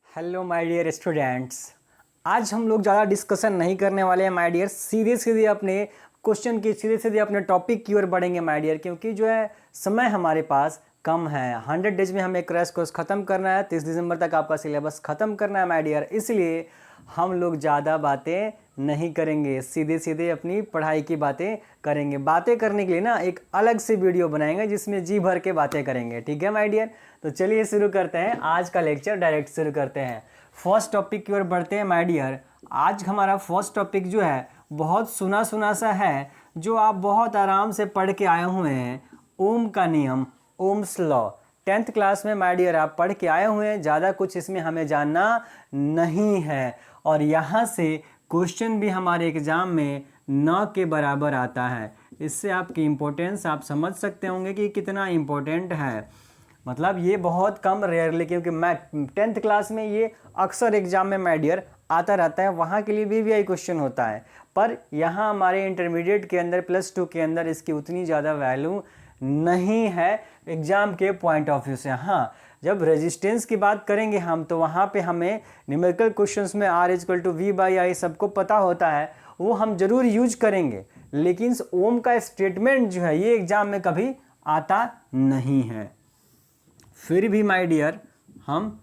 Hello my dear students. आज हम लोग ज़्यादा डिस्कशन नहीं करने वाले हैं माय डियर। सीधे सीधे अपने क्वेश्चन की सीधे सीधे अपने टॉपिक की ओर बढ़ेंगे माय डियर, क्योंकि जो है समय हमारे पास कम है। 100 डेज में हमें क्रैश कोर्स ख़त्म करना है, 30 दिसंबर तक आपका सिलेबस ख़त्म करना है माय डियर। इसलिए हम लोग ज़्यादा बातें नहीं करेंगे, सीधे सीधे अपनी पढ़ाई की बातें करेंगे। बातें करने के लिए ना एक अलग से वीडियो बनाएंगे जिसमें जी भर के बातें करेंगे, ठीक है माय डियर। तो चलिए शुरू करते हैं आज का लेक्चर, डायरेक्ट शुरू करते हैं। फर्स्ट टॉपिक की ओर बढ़ते हैं माय डियर। आज हमारा फर्स्ट टॉपिक जो है बहुत सुना सुना सा है, जो आप बहुत आराम से पढ़ के आए हुए हैं। ओम का नियम, ओम्स लॉ, 10th क्लास में माय डियर आप पढ़ के आए हुए हैं। ज़्यादा कुछ इसमें हमें जानना नहीं है, और यहाँ से क्वेश्चन भी हमारे एग्ज़ाम में 9 के बराबर आता है। इससे आपकी इम्पोर्टेंस आप समझ सकते होंगे कि कितना इम्पोर्टेंट है। मतलब ये बहुत कम रेयरली, क्योंकि मैं 10th क्लास में ये अक्सर एग्जाम में माय डियर आता रहता है, वहाँ के लिए वीवीआई क्वेश्चन होता है। पर यहाँ हमारे इंटरमीडिएट के अंदर +2 के अंदर इसकी उतनी ज़्यादा वैल्यू नहीं है एग्जाम के पॉइंट ऑफ व्यू से। हाँ, जब रेजिस्टेंस की बात करेंगे हम, तो वहाँ पे हमें न्यूमेरिकल क्वेश्चंस में R=V/I सबको पता होता है, वो हम जरूर यूज करेंगे। लेकिन ओम का स्टेटमेंट जो है ये एग्जाम में कभी आता नहीं है। फिर भी माय डियर हम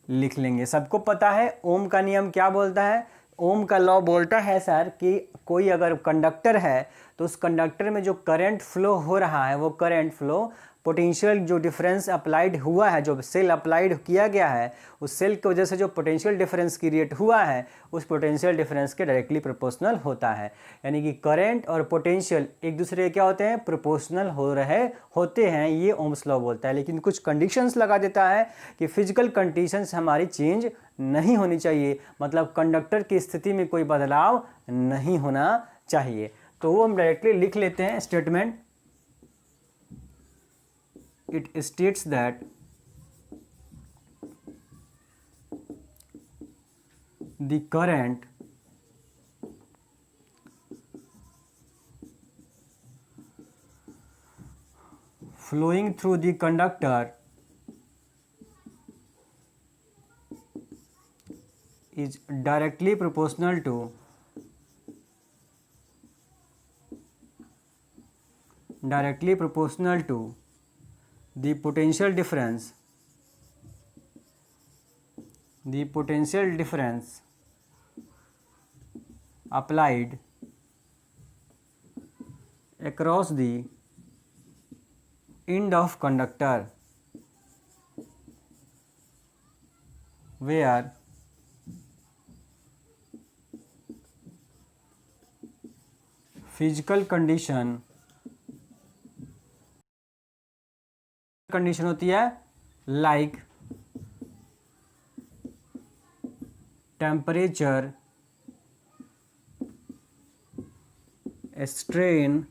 लिख लेंगे। सबको पता है ओम का नियम क्या बोलता है। ओम का लॉ बोलता है सर कि कोई अगर कंडक्टर है तो उस कंडक्टर में जो करंट फ्लो हो रहा है, वो करंट फ्लो पोटेंशियल जो डिफरेंस अप्लाइड हुआ है, जो सेल अप्लाइड किया गया है, उस सेल की वजह से जो पोटेंशियल डिफरेंस क्रिएट हुआ है, उस पोटेंशियल डिफरेंस के डायरेक्टली प्रोपोर्शनल होता है। यानी कि करंट और पोटेंशियल एक दूसरे के क्या होते हैं, प्रोपोर्शनल हो रहे होते हैं, ये ओम्स लॉ बोलता है। लेकिन कुछ कंडीशंस लगा देता है कि फिजिकल कंडीशंस हमारी चेंज नहीं होनी चाहिए, मतलब कंडक्टर की स्थिति में कोई बदलाव नहीं होना चाहिए। तो वो हम डायरेक्टली लिख लेते हैं statement. It states that the current flowing through the conductor is directly proportional to the potential difference applied across the end of conductor where physical condition होती है like temperature, strain,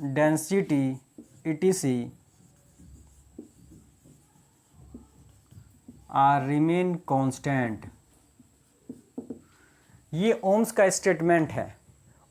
density etc are remain constant. ये Ohm's का statement है,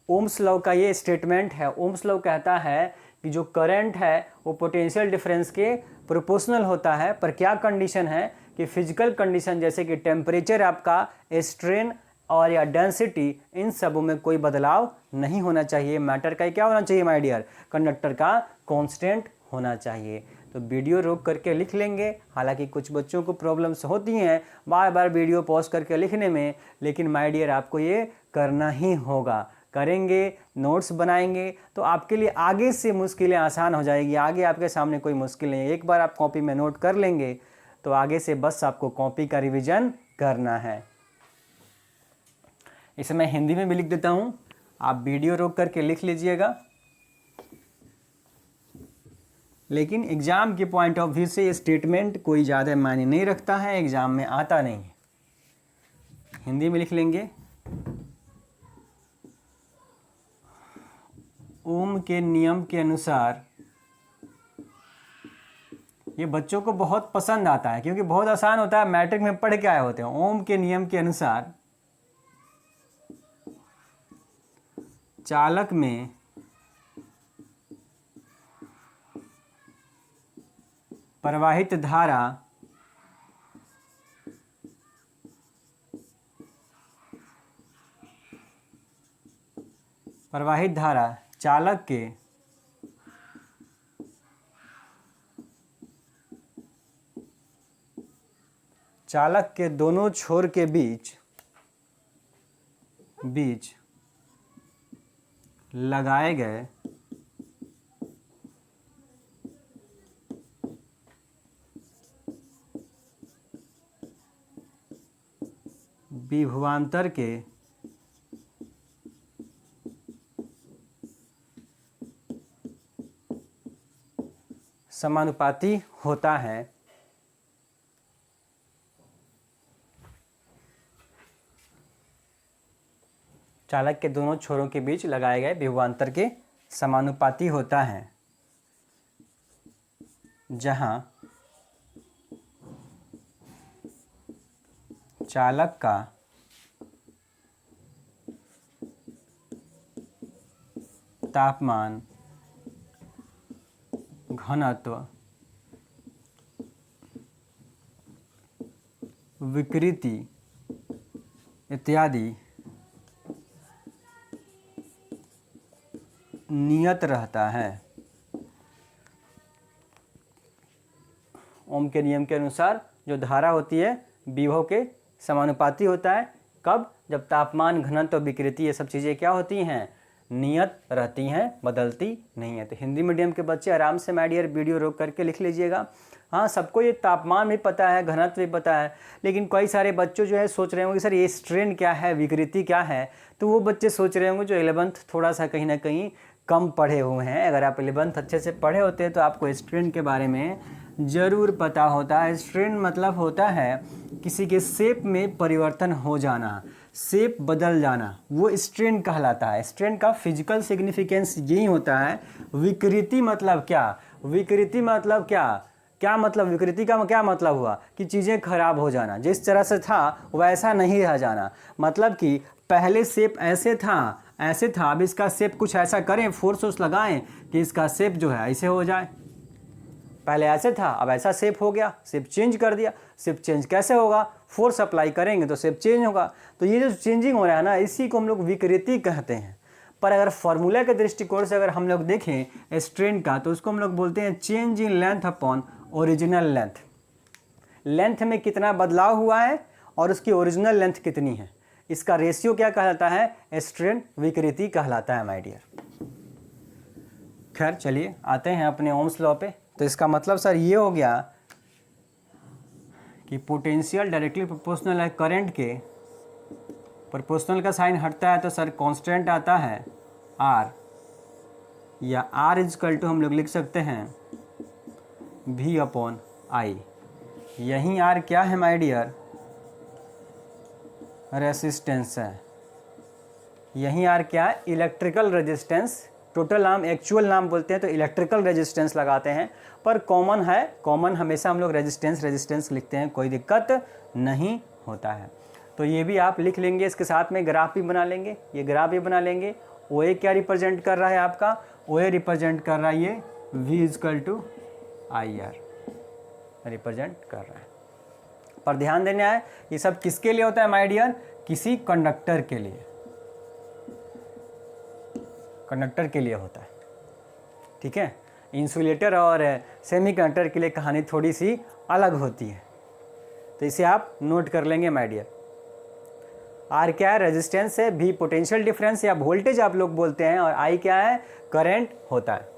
Ohm's law का ये statement है। Ohm's law कहता है कि जो करंट है वो पोटेंशियल डिफरेंस के प्रोपोर्शनल होता है, पर क्या कंडीशन है कि फिजिकल कंडीशन जैसे कि टेम्परेचर आपका, स्ट्रेन और या डेंसिटी, इन सबों में कोई बदलाव नहीं होना चाहिए। मैटर का क्या होना चाहिए माय डियर, कंडक्टर का कांस्टेंट होना चाहिए। तो वीडियो रोक करके लिख लेंगे। हालांकि कुछ बच्चों को प्रॉब्लम्स होती हैं बार बार वीडियो पॉज करके लिखने में, लेकिन माय डियर आपको ये करना ही होगा। करेंगे, नोट्स बनाएंगे, तो आपके लिए आगे से मुश्किलें आसान हो जाएगी। आगे आपके सामने कोई मुश्किल नहीं है। एक बार आप कॉपी में नोट कर लेंगे तो आगे से बस आपको कॉपी का रिवीजन करना है। इसे मैं हिंदी में भी लिख देता हूं, आप वीडियो रोक करके लिख लीजिएगा। लेकिन एग्जाम के पॉइंट ऑफ व्यू से ये स्टेटमेंट कोई ज़्यादा मायने नहीं रखता है, एग्जाम में आता नहीं है। हिंदी में लिख लेंगे। ओम के नियम के अनुसार, ये बच्चों को बहुत पसंद आता है क्योंकि बहुत आसान होता है, मैट्रिक में पढ़ के आए होते हैं। ओम के नियम के अनुसार चालक में प्रवाहित धारा चालक के दोनों छोर के बीच लगाए गए विभवांतर के समानुपाती होता है। चालक के दोनों छोरों के बीच लगाए गए विभवांतर के समानुपाती होता है, जहां चालक का तापमान, घनत्व, विकृति इत्यादि नियत रहता है। ओम के नियम के अनुसार जो धारा होती है विभव के समानुपाती होता है। कब? जब तापमान, घनत्व, विकृति ये सब चीज़ें क्या होती हैं? नियत रहती हैं, बदलती नहीं है। तो हिंदी मीडियम के बच्चे आराम से माय डियर वीडियो रोक करके लिख लीजिएगा। हाँ, सबको ये तापमान भी पता है, घनत्व भी पता है, लेकिन कई सारे बच्चों जो है सोच रहे होंगे सर ये स्ट्रेन क्या है, विकृति क्या है। तो वो बच्चे सोच रहे होंगे जो 11th थोड़ा सा कहीं ना कहीं कम पढ़े हुए हैं। अगर आप 11th अच्छे से पढ़े होते हैं तो आपको स्ट्रेन के बारे में ज़रूर पता होता है। स्ट्रेन मतलब होता है किसी के शेप में परिवर्तन हो जाना, शेप बदल जाना, वो स्ट्रेन कहलाता है। स्ट्रेन का फिजिकल सिग्निफिकेंस यही होता है। विकृति मतलब क्या? विकृति मतलब क्या मतलब विकृति का क्या मतलब हुआ कि चीज़ें खराब हो जाना, जिस तरह से था वैसा नहीं रह जाना। मतलब कि पहले शेप ऐसे था, अब इसका शेप कुछ ऐसा करें, फोर्स लगाएं कि इसका शेप जो है ऐसे हो जाए। पहले ऐसे था, अब ऐसा शेप हो गया, शेप चेंज कर दिया। शेप चेंज कैसे होगा? फोर्स अप्लाई करेंगे तो शेप चेंज होगा। तो ये जो चेंजिंग हो रहा है ना, इसी को हम लोग विकृति कहते हैं। पर अगर फॉर्मूला के दृष्टिकोण से अगर हम लोग देखें स्ट्रेन का, तो उसको हम लोग बोलते हैं change in length upon original length. Length में कितना बदलाव हुआ है और उसकी ओरिजिनल लेंथ कितनी है, इसका रेशियो क्या कहलाता है? स्ट्रेन विकृति कहलाता है माय डियर। खैर चलिए आते हैं अपने ओम्स लॉ पे। तो इसका मतलब सर ये हो गया कि पोटेंशियल डायरेक्टली प्रोपोर्शनल है करंट के। प्रोपोर्शनल का साइन हटता है तो सर कांस्टेंट आता है आर, या आर इजकल टू हम लोग लिख सकते हैं V अपॉन आई। यही आर क्या है माय डियर? रेसिस्टेंस है। यही आर क्या है? Electrical resistance. टोटल नाम, एक्चुअल नाम बोलते हैं तो इलेक्ट्रिकल रेजिस्टेंस लगाते हैं, पर कॉमन है, कॉमन हमेशा हम लोग रेजिस्टेंस लिखते हैं, कोई दिक्कत नहीं होता है। तो ये भी आप लिख लेंगे, इसके साथ में ग्राफ भी बना लेंगे। ये ग्राफ भी बना लेंगे। OA क्या रिप्रेजेंट कर रहा है आपका? OA रिप्रेजेंट कर रहा है ये V equal to IR represent कर रहा है। पर ध्यान देना है ये सब किसके लिए होता है माय डियर? किसी कंडक्टर के लिए, कंडक्टर के लिए होता है। ठीक है, इंसुलेटर और सेमीकंडक्टर के लिए कहानी थोड़ी सी अलग होती है, तो इसे आप नोट कर लेंगे माय डियर। आर क्या है? रेजिस्टेंस है। V पोटेंशियल डिफरेंस या वोल्टेज आप लोग बोलते हैं, और I क्या है? करंट होता है।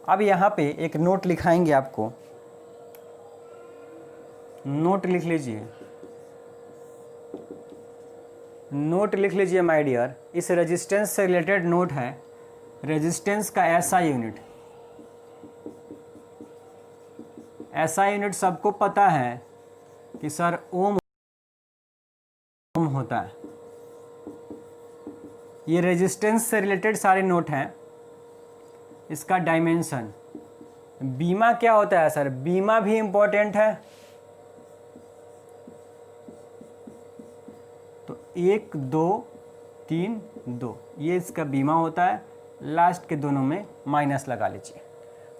अब यहाँ पे एक नोट लिखाएंगे आपको, नोट लिख लीजिए, नोट लिख लीजिए माय डियर। इस रेजिस्टेंस से रिलेटेड नोट है। रेजिस्टेंस का SI यूनिट, SI यूनिट सबको पता है कि सर ओम होता है। ये रेजिस्टेंस से रिलेटेड सारे नोट हैं। इसका डायमेंशन, बीमा क्या होता है सर? बीमा भी इंपॉर्टेंट है। तो 1 2 3 2 ये इसका बीमा होता है। लास्ट के दोनों में माइनस लगा लीजिए।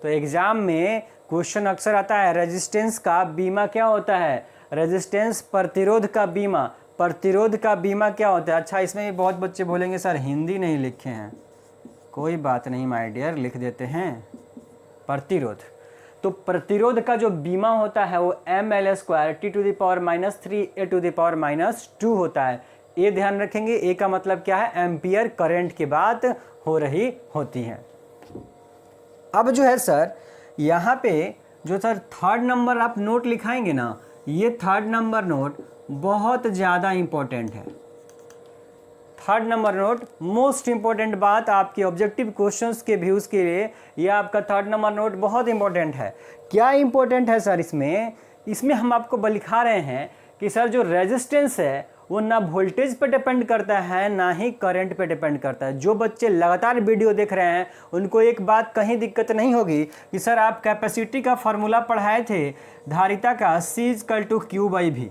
तो एग्जाम में क्वेश्चन अक्सर आता है रेजिस्टेंस का बीमा क्या होता है, रेजिस्टेंस प्रतिरोध का बीमा, प्रतिरोध का बीमा क्या होता है। अच्छा, इसमें भी बहुत बच्चे बोलेंगे सर हिंदी नहीं लिखे हैं, कोई बात नहीं माय डियर, लिख देते हैं प्रतिरोध। तो प्रतिरोध का जो बीमा होता है वो ml² T⁻⁻3 A⁻2 होता है। ये ध्यान रखेंगे, ए का मतलब क्या है, एम्पियर करंट की बात हो रही होती है। अब जो है सर यहाँ पे जो सर थर्ड नंबर आप नोट लिखाएंगे ना, ये थर्ड नंबर नोट बहुत ज़्यादा इम्पोर्टेंट है। Third number note most important बात आपके ऑब्जेक्टिव क्वेश्चंस के व्यूज़ के लिए, ये आपका थर्ड नंबर नोट बहुत इंपॉर्टेंट है। क्या इंपॉर्टेंट है सर इसमें हम आपको लिखा रहे हैं कि सर जो रेजिस्टेंस है वो ना वोल्टेज पे डिपेंड करता है ना ही करंट पे डिपेंड करता है। जो बच्चे लगातार वीडियो देख रहे हैं उनको एक बात कहीं दिक्कत नहीं होगी कि सर आप कैपेसिटी का फॉर्मूला पढ़ाए थे धारिता का C=Q/V,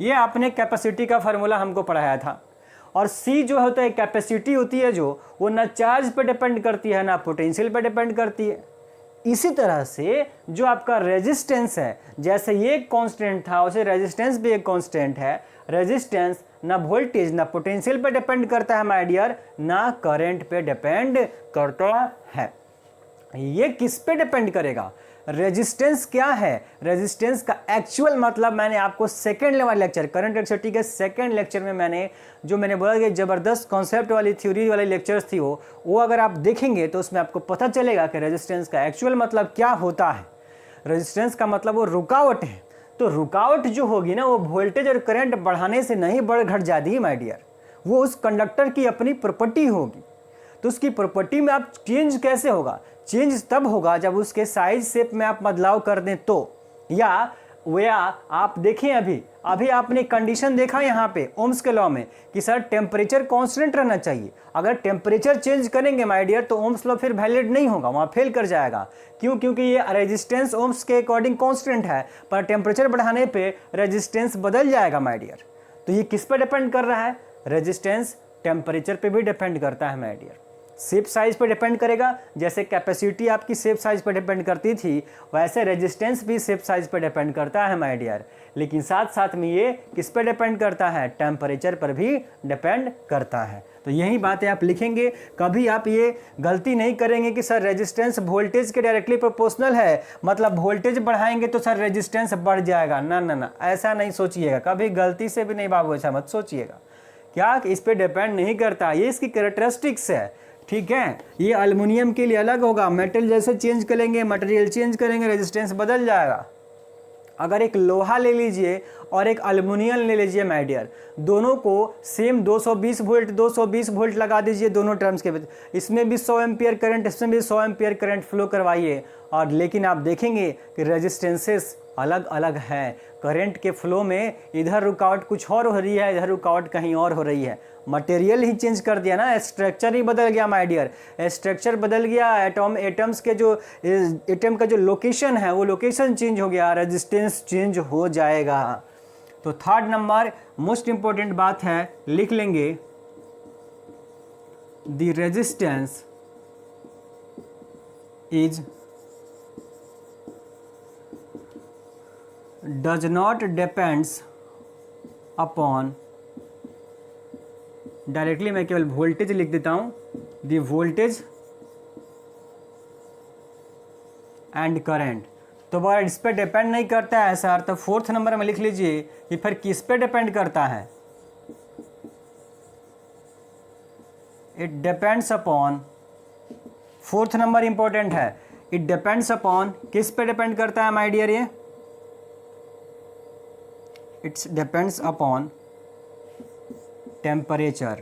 ये आपने कैपेसिटी का फार्मूला हमको पढ़ाया था। और C जो होता है कैपेसिटी होती है जो, वो ना चार्ज पे डिपेंड करती है ना पोटेंशियल पे डिपेंड करती है। इसी तरह से जो आपका रेजिस्टेंस है, जैसे ये एक कांस्टेंट था वैसे रेजिस्टेंस भी एक कांस्टेंट है। रेजिस्टेंस ना वोल्टेज ना पोटेंशियल पे डिपेंड करता है माय डियर, ना करंट पे डिपेंड करता है। ये किस पे डिपेंड करेगा, रेजिस्टेंस क्या है, रेजिस्टेंस का एक्चुअल मतलब मैंने आपको second level lecture current electricity के सेकेंड लेक्चर में मैंने बोला कि ज़बरदस्त कॉन्सेप्ट वाली थ्योरी वाली लेक्चर्स थी वो अगर आप देखेंगे तो उसमें आपको पता चलेगा कि रेजिस्टेंस का एक्चुअल मतलब क्या होता है। रेजिस्टेंस का मतलब वो रुकावट है। तो रुकावट जो होगी ना वो वोल्टेज और करंट बढ़ाने से नहीं बढ़ घट जाती माय डियर, वो उस कंडक्टर की अपनी प्रॉपर्टी होगी। तो उसकी प्रॉपर्टी में आप चेंज कैसे होगा, चेंज तब होगा जब उसके साइज शेप में आप बदलाव कर दें तो, या आप देखें अभी आपने कंडीशन देखा यहाँ पे ओम्स के लॉ में कि सर टेम्परेचर कांस्टेंट रहना चाहिए। अगर टेम्परेचर चेंज करेंगे माय डियर तो ओम्स लॉ फिर वैलिड नहीं होगा, वहाँ फेल कर जाएगा। क्यों? क्योंकि ये रेजिस्टेंस ओम्स के अकॉर्डिंग कांस्टेंट है, पर टेम्परेचर बढ़ाने पे रेजिस्टेंस बदल जाएगा माय डियर। तो ये किस पर डिपेंड कर रहा है, रेजिस्टेंस टेम्परेचर पे भी डिपेंड करता है माय डियर। शेप साइज पर डिपेंड करेगा, जैसे कैपेसिटी आपकी शेप साइज पर डिपेंड करती थी वैसे रेजिस्टेंस भी शेप साइज पर डिपेंड करता है माय डियर। लेकिन साथ साथ में ये किस पर डिपेंड करता है, टेम्परेचर पर भी डिपेंड करता है। तो यही बातें आप लिखेंगे, कभी आप ये गलती नहीं करेंगे कि सर रेजिस्टेंस वोल्टेज के डायरेक्टली प्रोपोर्शनल है, मतलब वोल्टेज बढ़ाएंगे तो सर रेजिस्टेंस बढ़ जाएगा। ना, ऐसा नहीं सोचिएगा, कभी गलती से भी नहीं बाबू, ऐसा मत सोचिएगा। क्या इस पर डिपेंड नहीं करता, ये इसकी कैरेक्टरिस्टिक्स है, ठीक है। ये एल्युमिनियम के लिए अलग होगा, मेटल जैसे चेंज करेंगे, मटेरियल चेंज करेंगे, रेजिस्टेंस बदल जाएगा। अगर एक लोहा ले लीजिए और एक एल्युमिनियम ले लीजिए माय डियर, दोनों को सेम 220 वोल्ट लगा दीजिए दोनों टर्म्स के बीच, इसमें भी 100 एम्पियर करंट, इसमें भी 100 एम्पियर करंट फ्लो करवाइए, और लेकिन आप देखेंगे कि रेजिस्टेंसेस अलग अलग है। करंट के फ्लो में इधर रुकावट कुछ और हो रही है, इधर रुकावट कहीं और हो रही है। मटेरियल ही चेंज कर दिया ना, स्ट्रक्चर ही बदल गया माय डियर, स्ट्रक्चर बदल गया, एटम्स के जो एटम का जो लोकेशन है वो लोकेशन चेंज हो गया, रेजिस्टेंस चेंज हो जाएगा। तो थर्ड नंबर मोस्ट इंपॉर्टेंट बात है, लिख लेंगे the resistance is does not depends upon, directly मैं केवल वोल्टेज लिख देता हूं, द वोल्टेज एंड करंट। तो वह इस पर डिपेंड नहीं करता है सर, तो फोर्थ नंबर में लिख लीजिए कि फिर किस पे डिपेंड करता है, it depends upon, fourth number important है, इट डिपेंड्स अपॉन, किस पे डिपेंड करता है माय डियर, ये it's depends upon temperature,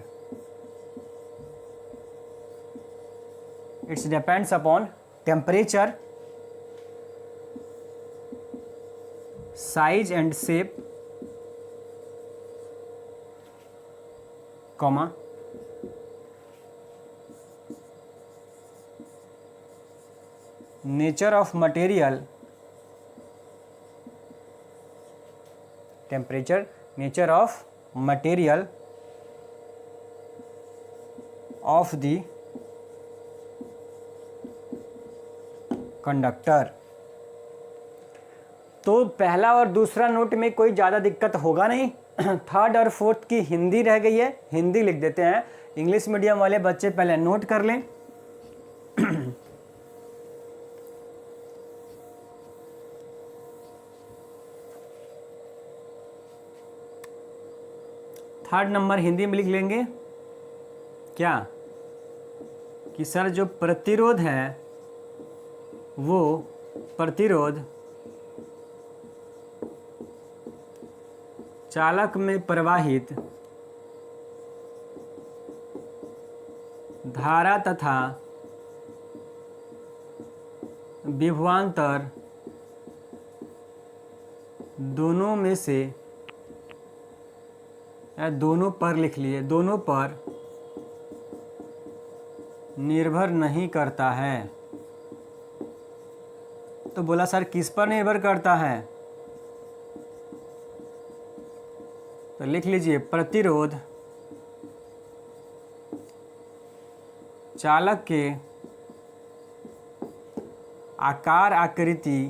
it depends upon temperature, size and shape, comma, nature of material, temperature, nature of material of the conductor. तो पहला और दूसरा नोट में कोई ज़्यादा दिक्कत होगा नहीं। थर्ड और फोर्थ की हिंदी रह गई है, हिंदी लिख देते हैं। इंग्लिश मीडियम वाले बच्चे पहले नोट कर लें। थर्ड नंबर हिंदी में लिख लेंगे क्या कि सर जो प्रतिरोध है वो प्रतिरोध चालक में प्रवाहित धारा तथा विभवांतर दोनों में से, या दोनों पर लिख लिए, दोनों पर निर्भर नहीं करता है। तो बोला सर किस पर निर्भर करता है, तो लिख लीजिए प्रतिरोध चालक के आकार आकृति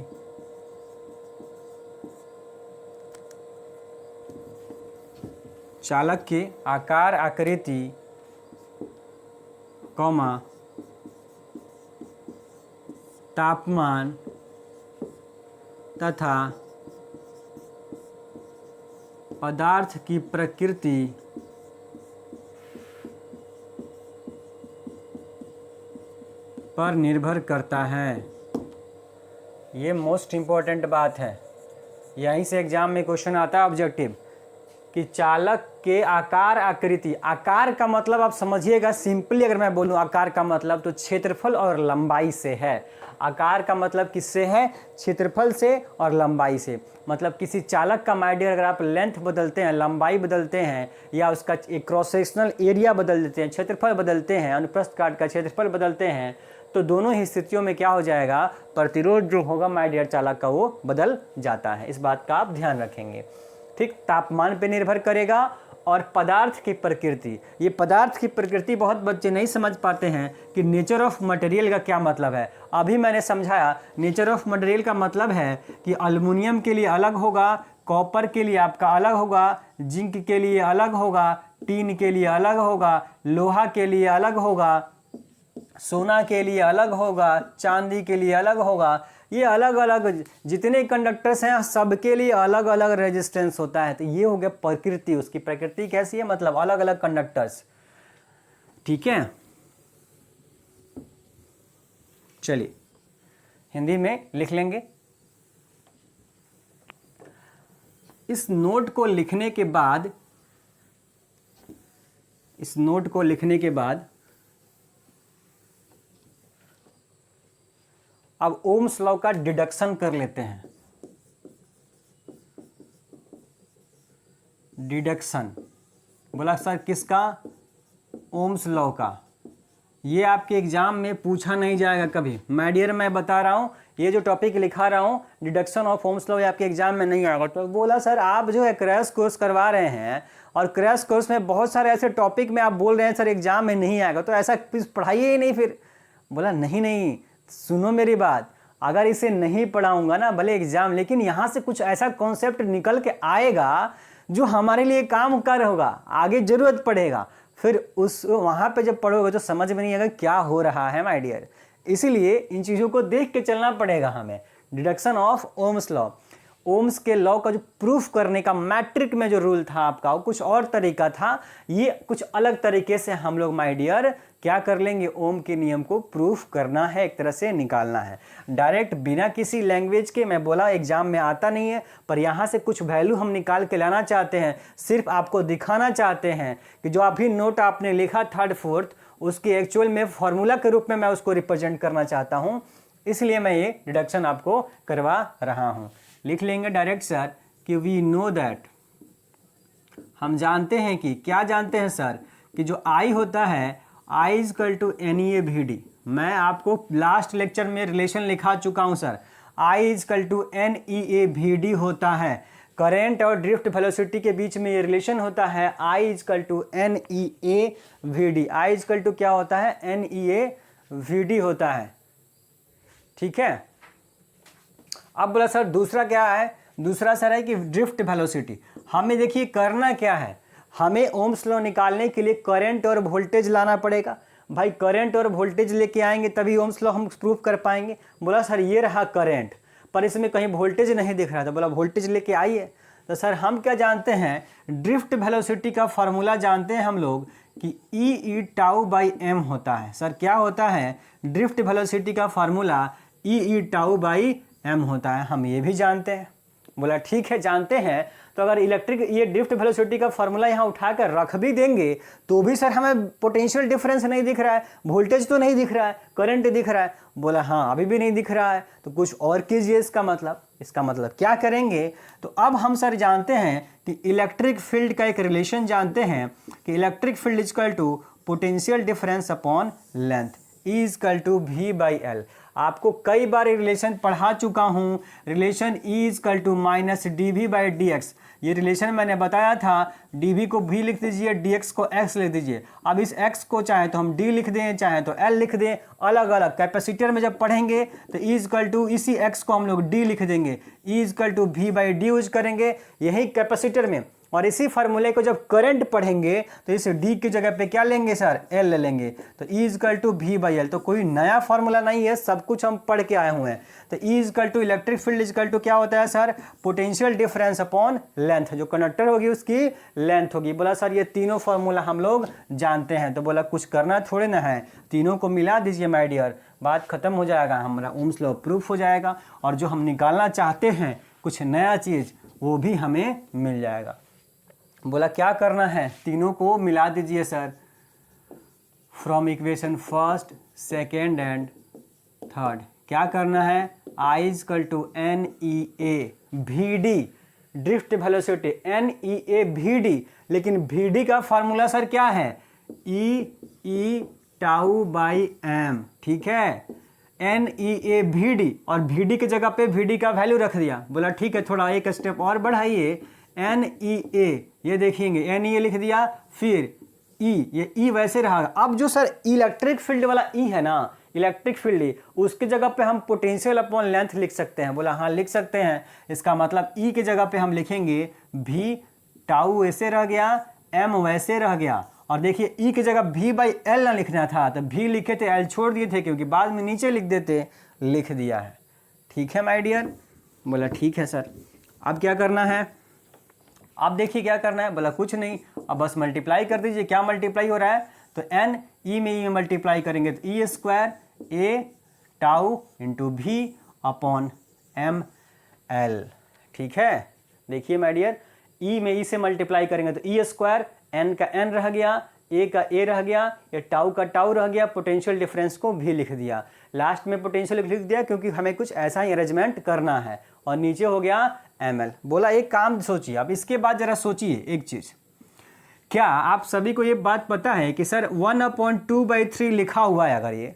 चालक के आकार आकृति कॉमा तापमान तथा पदार्थ की प्रकृति पर निर्भर करता है। ये मोस्ट इम्पॉर्टेंट बात है, यहीं से एग्जाम में क्वेश्चन आता है ऑब्जेक्टिव कि चालक के आकार आकृति। आकार का मतलब आप समझिएगा, सिंपली अगर मैं बोलूं आकार का मतलब तो क्षेत्रफल और लंबाई से है। आकार का मतलब किससे है, क्षेत्रफल से और लंबाई से। मतलब किसी चालक का माय डियर अगर आप लेंथ बदलते हैं, लंबाई बदलते हैं, या उसका एक क्रॉस सेक्शनल एरिया बदल देते हैं, क्षेत्रफल बदलते हैं, अनुप्रस्थ काट का क्षेत्रफल बदलते हैं, तो दोनों ही स्थितियों में क्या हो जाएगा, प्रतिरोध जो होगा माय डियर चालक का वो बदल जाता है। इस बात का आप ध्यान रखेंगे। ठीक, तापमान पे निर्भर करेगा और पदार्थ की प्रकृति। ये पदार्थ की प्रकृति बहुत बच्चे नहीं समझ पाते हैं कि नेचर ऑफ मटेरियल का क्या मतलब है। अभी मैंने समझाया, नेचर ऑफ मटेरियल का मतलब है कि एल्युमिनियम के लिए अलग होगा, कॉपर के लिए आपका अलग होगा, जिंक के लिए अलग होगा, टीन के लिए अलग होगा, लोहा के लिए अलग होगा, सोना के लिए अलग होगा, चांदी के लिए अलग होगा। ये अलग अलग जितने कंडक्टर्स हैं सबके लिए अलग अलग रेजिस्टेंस होता है। तो ये हो गया प्रकृति, उसकी प्रकृति कैसी है, मतलब अलग अलग कंडक्टर्स। ठीक है, चलिए हिंदी में लिख लेंगे। इस नोट को लिखने के बाद, इस नोट को लिखने के बाद अब ओम्स लॉ का डिडक्शन कर लेते हैं। डिडक्शन बोला सर किसका, ओम्स लॉ का। ये आपके एग्जाम में पूछा नहीं जाएगा कभी माय डियर, मैं बता रहा हूँ। ये जो टॉपिक लिखा रहा हूँ डिडक्शन ऑफ ओम्स लॉ, ये आपके एग्जाम में नहीं आएगा। तो बोला सर आप जो है क्रैश कोर्स करवा रहे हैं और क्रैश कोर्स में बहुत सारे ऐसे टॉपिक में आप बोल रहे हैं सर एग्जाम में नहीं आएगा, तो ऐसा पढ़ाइए ही नहीं फिर। बोला नहीं नहीं, सुनो मेरी बात, अगर इसे नहीं पढ़ाऊंगा ना भले एग्जाम, लेकिन यहाँ से कुछ ऐसा कॉन्सेप्ट निकल के आएगा जो हमारे लिए काम कर होगा, आगे जरूरत पड़ेगा। फिर उस वहाँ पे जब पढ़ोगे तो समझ में नहीं आएगा क्या हो रहा है माय डियर। इसीलिए इन चीज़ों को देख के चलना पड़ेगा हमें। Deduction of Ohm's law, Ohm's के लॉ का जो प्रूफ करने का मैट्रिक में जो रूल था आपका वो कुछ और तरीका था, ये कुछ अलग तरीके से हम लोग माय डियर क्या कर लेंगे, ओम के नियम को प्रूफ करना है, एक तरह से निकालना है डायरेक्ट बिना किसी लैंग्वेज के। मैं बोला एग्जाम में आता नहीं है, पर यहाँ से कुछ वैल्यू हम निकाल के लाना चाहते हैं, सिर्फ आपको दिखाना चाहते हैं कि जो अभी नोट आपने लिखा थर्ड फोर्थ, उसके एक्चुअल में फॉर्मूला के रूप में मैं उसको रिप्रेजेंट करना चाहता हूँ, इसलिए मैं ये डिडक्शन आपको करवा रहा हूँ। लिख लेंगे डायरेक्ट सर कि वी नो दैट, हम जानते हैं कि, क्या जानते हैं सर, कि जो आई होता है I इजकल टू NEA/VD। मैं आपको लास्ट लेक्चर में रिलेशन लिखा चुका हूं sir, I equal to NEA/VD होता है। करेंट और ड्रिफ्ट वेलोसिटी के बीच में ये रिलेशन होता है I equal to NEA/VD। I equal to क्या होता है, NEA/VD होता है। ठीक है, अब बोला सर दूसरा क्या है, दूसरा सर है कि ड्रिफ्ट वेलोसिटी। हमें देखिए करना क्या है, हमें ओम्स लॉ निकालने के लिए करंट और वोल्टेज लाना पड़ेगा। भाई करंट और वोल्टेज लेके आएंगे तभी ओम्स लॉ हम प्रूव कर पाएंगे। बोला सर ये रहा करंट, पर इसमें कहीं वोल्टेज नहीं दिख रहा था। बोला वोल्टेज लेके आइए। तो सर हम क्या जानते हैं, ड्रिफ्ट वेलोसिटी का फार्मूला जानते हैं हम लोग कि ई टाउ बाई एम होता है। सर क्या होता है, ड्रिफ्ट वेलोसिटी का formula E tau by M होता है, हम ये भी जानते हैं। बोला ठीक है जानते हैं, तो अगर इलेक्ट्रिक ये ड्रिफ्ट वेलोसिटी का फार्मूला यहाँ उठाकर रख भी देंगे तो भी सर हमें पोटेंशियल डिफरेंस नहीं दिख रहा है, वोल्टेज तो नहीं दिख रहा है, करंट दिख रहा है। बोला हाँ अभी भी नहीं दिख रहा है, तो कुछ और कीजिए। इसका मतलब क्या करेंगे, तो अब हम सर जानते हैं कि इलेक्ट्रिक फील्ड का एक रिलेशन जानते हैं कि electric field is equal to potential difference upon length, E is equal to V by L. आपको कई बार रिलेशन पढ़ा चुका हूँ, relation E is equal to minus D V by D X. ये रिलेशन मैंने बताया था, डी वी को भी लिख दीजिए, डी एक्स को एक्स लिख दीजिए। अब इस एक्स को चाहे तो हम डी लिख दें, चाहे तो एल लिख दें, अलग अलग। कैपेसिटर में जब पढ़ेंगे तो ई इजकल टू इसी एक्स को हम लोग डी लिख देंगे, E is equal to V by D use करेंगे यही कैपेसिटर में। और इसी फार्मूले को जब करंट पढ़ेंगे तो इस डी की जगह पे क्या लेंगे सर, एल ले लेंगे। तो E is equal to V by L, तो कोई नया फार्मूला नहीं है, सब कुछ हम पढ़ के आए हुए हैं। तो E is equal to electric field is equal to क्या होता है sir, potential difference upon length, जो कंडक्टर होगी उसकी लेंथ होगी। बोला सर ये तीनों फार्मूला हम लोग जानते हैं, तो बोला कुछ करना थोड़े ना है, तीनों को मिला दीजिए माय डियर, बात खत्म हो जाएगा, हमारा ओम्स लॉ प्रूफ हो जाएगा, और जो हम निकालना चाहते हैं कुछ नया चीज़ वो भी हमें मिल जाएगा। बोला क्या करना है, तीनों को मिला दीजिए sir, from equation first second and third. क्या करना है, I is equal to N E A V D, drift velocity N E A V D, लेकिन वी डी का फार्मूला सर क्या है, ई टाउ बाई एम, ठीक है, N E A V D, और वी डी की जगह पे वी डी का वैल्यू रख दिया। बोला ठीक है थोड़ा एक स्टेप और बढ़ाइए, एन ई ए, ये देखिएंगे एन ई ए लिख दिया, फिर ई, ये ई वैसे रहा। अब जो सर इलेक्ट्रिक फील्ड वाला ई है ना, इलेक्ट्रिक फील्ड, उसकी जगह पे हम पोटेंशियल अपॉन लेंथ लिख सकते हैं। बोला हाँ लिख सकते हैं। इसका मतलब ई की जगह पे हम लिखेंगे वी टाउ ऐसे रह गया, एम वैसे रह गया, और देखिए ई की जगह वी बाई एल ना लिखना था, तो वी लिखे थे एल छोड़ दिए थे, क्योंकि बाद में नीचे लिख देते, लिख दिया है। ठीक है माय डियर। बोला ठीक है सर। अब क्या करना है, आप देखिए क्या करना है। बोला कुछ नहीं, अब बस मल्टीप्लाई कर दीजिए। क्या मल्टीप्लाई हो रहा है, तो एन ई में मल्टीप्लाई करेंगे तो E square A tau into V upon M L. ठीक है, देखिए माय डियर, ई में ई से मल्टीप्लाई करेंगे तो ई स्क्वायर, एन का एन रह गया, ए का ए रह गया, ये टाउ का टाउ रह गया, पोटेंशियल डिफरेंस को भी लिख दिया। लास्ट में पोटेंशियल लिख दिया क्योंकि हमें कुछ ऐसा ही अरेंजमेंट करना है, और नीचे हो गया एम एल। बोला एक काम सोचिए, अब इसके बाद जरा सोचिए एक चीज़, क्या आप सभी को ये बात पता है कि सर 1/2/3 लिखा हुआ है, अगर ये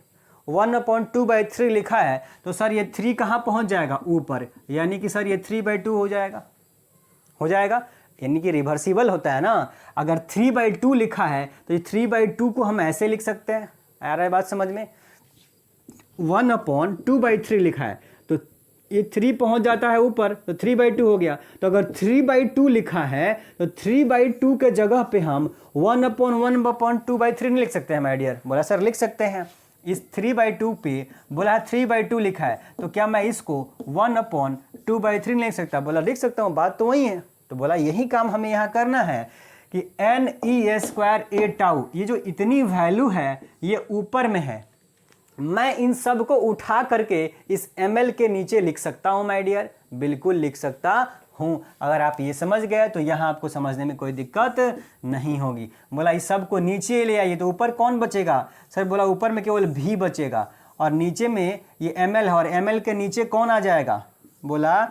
1/2/3 लिखा है तो सर ये 3 कहाँ पहुँच जाएगा, ऊपर, यानी कि सर ये 3/2 हो जाएगा, यानी कि रिवर्सिबल होता है ना। अगर 3/2 लिखा है तो ये 3/2 को हम ऐसे लिख सकते हैं, आ रहा है बात समझ में। 1/2/3 लिखा है तो ये 3 पहुंच जाता है ऊपर, तो 3/2 हो गया। तो अगर 3/2 लिखा है तो 3/2 के जगह पे हम 1/1/2/3 नहीं लिख सकते हैं माय डियर। बोला सर लिख सकते हैं। इस 3/2 पे बोला 3/2 लिखा है, तो क्या मैं इसको 1/2/3 नहीं लिख सकता? बोला लिख सकता हूँ, बात तो वही है। तो बोला यही काम हमें यहाँ करना है कि N E A square A tau, ये जो इतनी वैल्यू है ये ऊपर में है, मैं इन सब को उठा करके इस ml के नीचे लिख सकता हूं माय डियर, बिल्कुल लिख सकता हूं। अगर आप ये समझ गए तो यहाँ आपको समझने में कोई दिक्कत नहीं होगी। बोला इस सब को नीचे ले आइए, तो ऊपर कौन बचेगा सर? बोला ऊपर में केवल v बचेगा, और नीचे में ये ml है, और ml के नीचे कौन आ जाएगा? बोला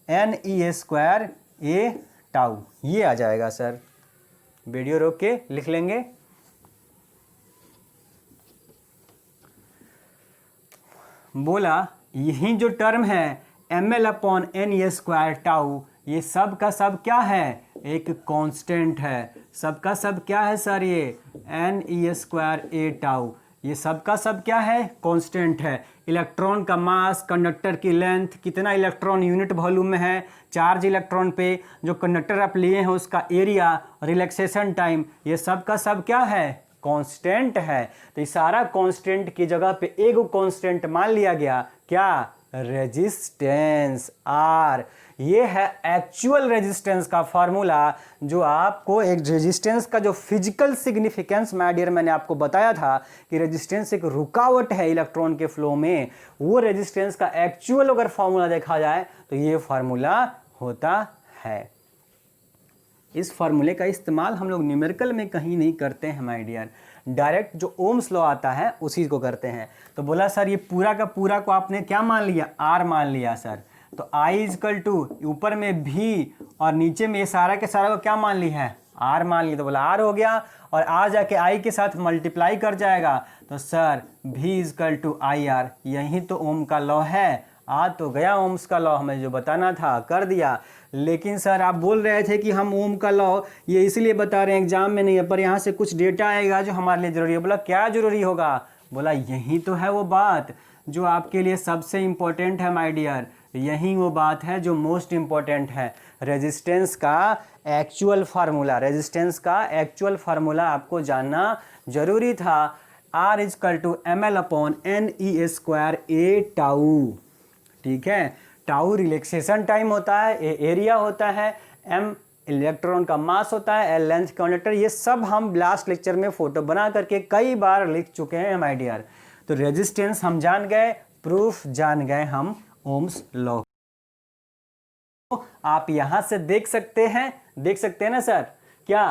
N E A square A tau, ये आ जाएगा सर। वीडियो रोक के लिख लेंगे। बोला यही जो टर्म है ml upon N E square tau, ये सब का सब क्या है? एक कांस्टेंट है। सब का सब क्या है सर? ये N E square A tau, ये सब का सब क्या है, कांस्टेंट है। इलेक्ट्रॉन का मास, कंडक्टर की लेंथ, कितना इलेक्ट्रॉन यूनिट वॉल्यूम में है, चार्ज इलेक्ट्रॉन पे, जो कंडक्टर आप लिए हैं उसका एरिया, रिलैक्सेशन टाइम, ये सब का सब क्या है, कांस्टेंट है। तो इस सारा कांस्टेंट की जगह पे एक कांस्टेंट मान लिया गया, क्या, रेजिस्टेंस आर। ये है एक्चुअल रेजिस्टेंस का फॉर्मूला, जो आपको एक रेजिस्टेंस का जो फिजिकल सिग्निफिकेंस माय डियर मैंने आपको बताया था कि रेजिस्टेंस एक रुकावट है इलेक्ट्रॉन के फ्लो में, वो रेजिस्टेंस का एक्चुअल अगर फॉर्मूला देखा जाए तो ये फॉर्मूला होता है। इस फार्मूले का इस्तेमाल हम लोग न्यूमेरिकल में कहीं नहीं करते हैं माय डियर, डायरेक्ट जो ओम्स लॉ आता है उसी को करते हैं। तो बोला सर ये पूरा का पूरा को आपने क्या मान लिया, आर मान लिया सर। तो I इजकल टू ऊपर में भी और नीचे में ये सारा के सारा को क्या मान लिया है, आर मान लिया। तो बोला आर हो गया और आ जाके I के साथ मल्टीप्लाई कर जाएगा। तो sir V equal to I R, यही तो ओम का लॉ है। आ तो गया ओम्स का लॉ, हमें जो बताना था कर दिया। लेकिन सर आप बोल रहे थे कि हम ओम का लॉ ये इसलिए बता रहे हैं एग्जाम में नहीं है, पर यहाँ से कुछ डेटा आएगा जो हमारे लिए ज़रूरी है। बोला क्या ज़रूरी होगा, बोला यही तो है वो बात जो आपके लिए सबसे इम्पोर्टेंट है माय डियर, यही वो बात है जो मोस्ट इम्पोर्टेंट है। रेजिस्टेंस का एक्चुअल फार्मूला, रेजिस्टेंस का एक्चुअल फार्मूला आपको जानना ज़रूरी था। R equal to M L upon N E square A tau, ठीक है। टाउ रिलैक्सेशन टाइम होता है, ए एरिया होता है, एम इलेक्ट्रॉन का मास होता है, एल लेंथ कंडक्टर। ये सब हम लास्ट लेक्चर में फोटो बना करके कई बार लिख चुके हैं माय डियर। तो रेजिस्टेंस हम जान गए, प्रूफ जान गए हम ओम्स लॉ। आप यहां से देख सकते हैं ना सर, क्या